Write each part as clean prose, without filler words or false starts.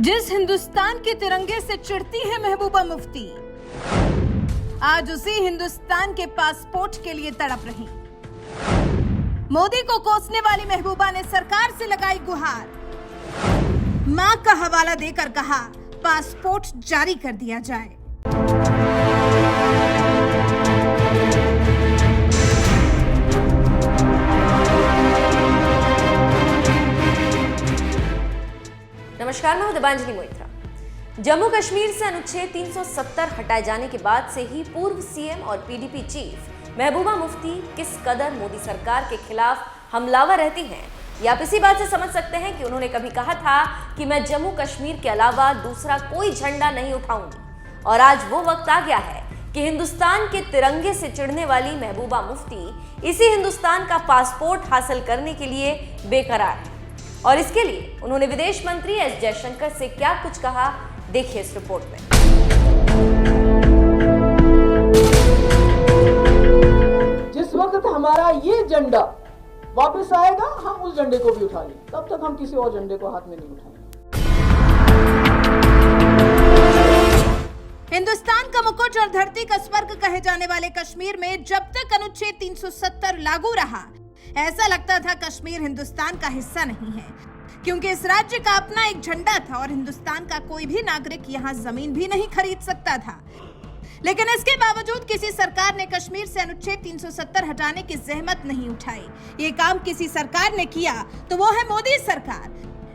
जिस हिंदुस्तान के तिरंगे से चिढ़ती है महबूबा मुफ्ती, आज उसी हिंदुस्तान के पासपोर्ट के लिए तड़प रही। मोदी को कोसने वाली महबूबा ने सरकार से लगाई गुहार। मां का हवाला देकर कहा, पासपोर्ट जारी कर दिया जाए। नमस्कार, मैं हूं दिबांजलि मोइत्रा। जम्मू कश्मीर से अनुच्छेद 370 हटाए जाने के बाद से ही पूर्व सीएम और पीडीपी चीफ महबूबा मुफ्ती किस कदर मोदी सरकार के खिलाफ हमलावर रहती हैं, ये आप इसी बात से समझ सकते हैं कि उन्होंने कभी कहा था कि मैं जम्मू कश्मीर के अलावा दूसरा कोई झंडा नहीं उठाऊंगी। और आज वो वक्त आ गया है कि हिंदुस्तान के तिरंगे से चिढ़ने वाली महबूबा मुफ्ती इसी हिंदुस्तान का पासपोर्ट हासिल करने के लिए बेकरार है। और इसके लिए उन्होंने विदेश मंत्री एस जयशंकर से क्या कुछ कहा, देखिए इस रिपोर्ट में। जिस वक्त हमारा ये झंडा वापस आएगा, हम उस झंडे को भी उठा लें। तब तक हम किसी और झंडे को हाथ में नहीं उठाएंगे। हिंदुस्तान का मुकुट और धरती का स्वर्ग कहे जाने वाले कश्मीर में जब तक अनुच्छेद 370 लागू रहा, ऐसा लगता था कश्मीर हिंदुस्तान का हिस्सा नहीं है, क्योंकि इस राज्य का अपना एक झंडा था और हिंदुस्तान का कोई भी नागरिक यहाँ जमीन भी नहीं खरीद सकता था। लेकिन इसके बावजूद किसी सरकार ने कश्मीर से अनुच्छेद 370 हटाने की जहमत नहीं उठाई। ये काम किसी सरकार ने किया तो वो है मोदी सरकार,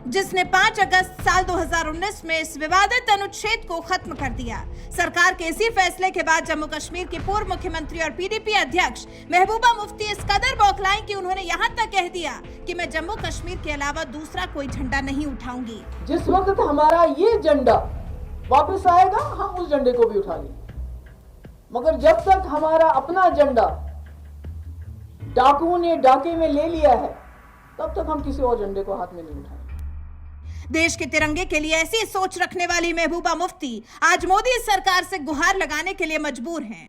जिसने 5 अगस्त साल 2019 में इस विवादित अनुच्छेद को खत्म कर दिया। सरकार के इसी फैसले के बाद जम्मू कश्मीर के पूर्व मुख्यमंत्री और पीडीपी अध्यक्ष महबूबा मुफ्ती इस कदर बौखलाई कि उन्होंने यहाँ तक कह दिया कि मैं जम्मू कश्मीर के अलावा दूसरा कोई झंडा नहीं उठाऊंगी। जिस वक्त हमारा ये झंडा वापस आएगा, हम उस झंडे को भी उठा लें। मगर जब तक हमारा अपना झंडा डाकुओं ने डाके में ले लिया है, तब तक हम किसी और झंडे को हाथ में नहीं उठाएंगे। देश के तिरंगे के लिए ऐसी सोच रखने वाली महबूबा मुफ्ती आज मोदी सरकार से गुहार लगाने के लिए मजबूर हैं।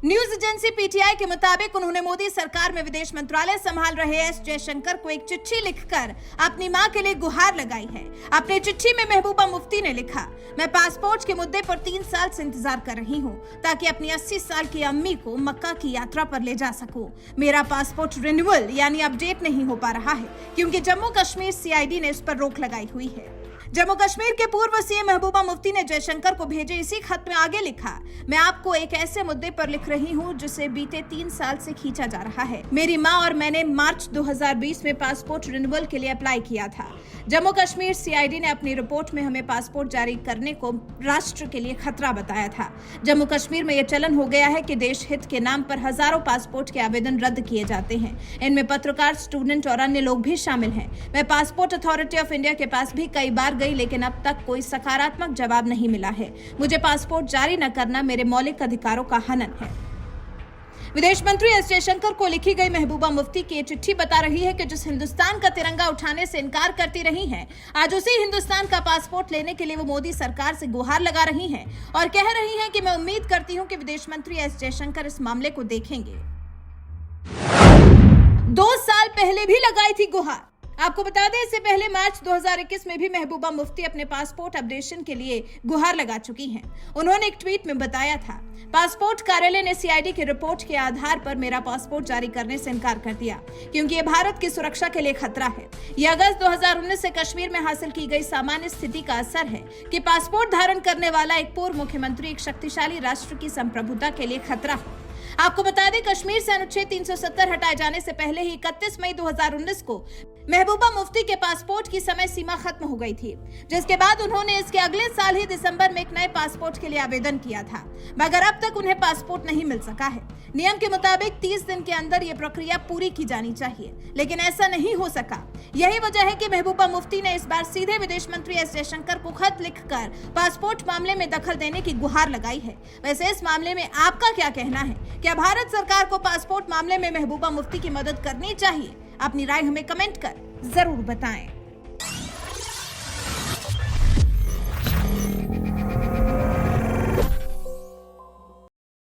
न्यूज एजेंसी पीटीआई के मुताबिक उन्होंने मोदी सरकार में विदेश मंत्रालय संभाल रहे एस जयशंकर को एक चिट्ठी लिखकर अपनी मां के लिए गुहार लगाई है। अपनी चिट्ठी में महबूबा मुफ्ती ने लिखा, मैं पासपोर्ट के मुद्दे पर 3 साल से इंतजार कर रही हूं ताकि अपनी 80 साल की अम्मी को मक्का की यात्रा पर ले जा सकूं। मेरा पासपोर्ट रिन्यूअल यानी अपडेट नहीं हो पा रहा है क्योंकि जम्मू कश्मीर सीआईडी ने इस पर रोक लगाई हुई है। जम्मू कश्मीर के पूर्व सीएम महबूबा मुफ्ती ने जयशंकर को भेजे इसी खत में आगे लिखा, मैं आपको एक ऐसे मुद्दे पर लिख रही हूं जिसे बीते 3 साल से खींचा जा रहा है। मेरी मां और मैंने मार्च 2020 में पासपोर्ट रिन्यूअल के लिए अप्लाई किया था। जम्मू कश्मीर सीआईडी ने अपनी रिपोर्ट में हमें पासपोर्ट जारी करने को राष्ट्र के लिए खतरा बताया था। जम्मू कश्मीर में यह चलन हो गया है कि देश हित के नाम पर हजारों पासपोर्ट के आवेदन रद्द किए जाते हैं। इनमें पत्रकार, स्टूडेंट और अन्य लोग भी शामिल हैं। मैं पासपोर्ट अथॉरिटी ऑफ इंडिया के पास भी कई बार गई, लेकिन अब तक कोई सकारात्मक जवाब नहीं मिला है। मुझे पासपोर्ट जारी न करना मेरे मौलिक अधिकारों का हनन है। विदेश मंत्री एस जयशंकर को लिखी गई महबूबा मुफ्ती की चिट्ठी बता रही है कि जिस हिंदुस्तान का तिरंगा उठाने से इनकार करती रही हैं, आज उसी हिंदुस्तान का पासपोर्ट लेने के लिए वो मोदी सरकार से गुहार लगा रही हैं और कह रही हैं कि मैं उम्मीद करती हूं कि विदेश मंत्री एस जयशंकर इस मामले को देखेंगे। 2 साल पहले भी लगाई थी गुहार। आपको बता दें, इससे पहले मार्च 2021 में भी महबूबा मुफ्ती अपने पासपोर्ट अपडेशन के लिए गुहार लगा चुकी हैं। उन्होंने एक ट्वीट में बताया था, पासपोर्ट कार्यालय ने सीआईडी की रिपोर्ट के आधार पर मेरा पासपोर्ट जारी करने से इनकार कर दिया क्योंकि ये भारत की सुरक्षा के लिए खतरा है। यह अगस्त 2019 से कश्मीर में हासिल की गई सामान्य स्थिति का असर है कि पासपोर्ट धारण करने वाला एक पूर्व मुख्यमंत्री एक शक्तिशाली राष्ट्र की संप्रभुता के लिए खतरा हो। आपको बता दें, कश्मीर से अनुच्छेद 370 हटाए जाने से पहले ही 31 मई 2019 को महबूबा मुफ्ती के पासपोर्ट की समय सीमा खत्म हो गई थी, जिसके बाद उन्होंने इसके अगले साल ही दिसंबर में एक नए पासपोर्ट के लिए आवेदन किया था, मगर अब तक उन्हें पासपोर्ट नहीं मिल सका है। नियम के मुताबिक 30 दिन के अंदर ये प्रक्रिया पूरी की जानी चाहिए, लेकिन ऐसा नहीं हो सका। यही वजह है कि महबूबा मुफ्ती ने इस बार सीधे विदेश मंत्री एस जयशंकर को खत लिखकर पासपोर्ट मामले में दखल देने की गुहार लगाई है। वैसे इस मामले में आपका क्या कहना है? क्या भारत सरकार को पासपोर्ट मामले में महबूबा मुफ्ती की मदद करनी चाहिए? अपनी राय हमें कमेंट कर जरूर बताएं।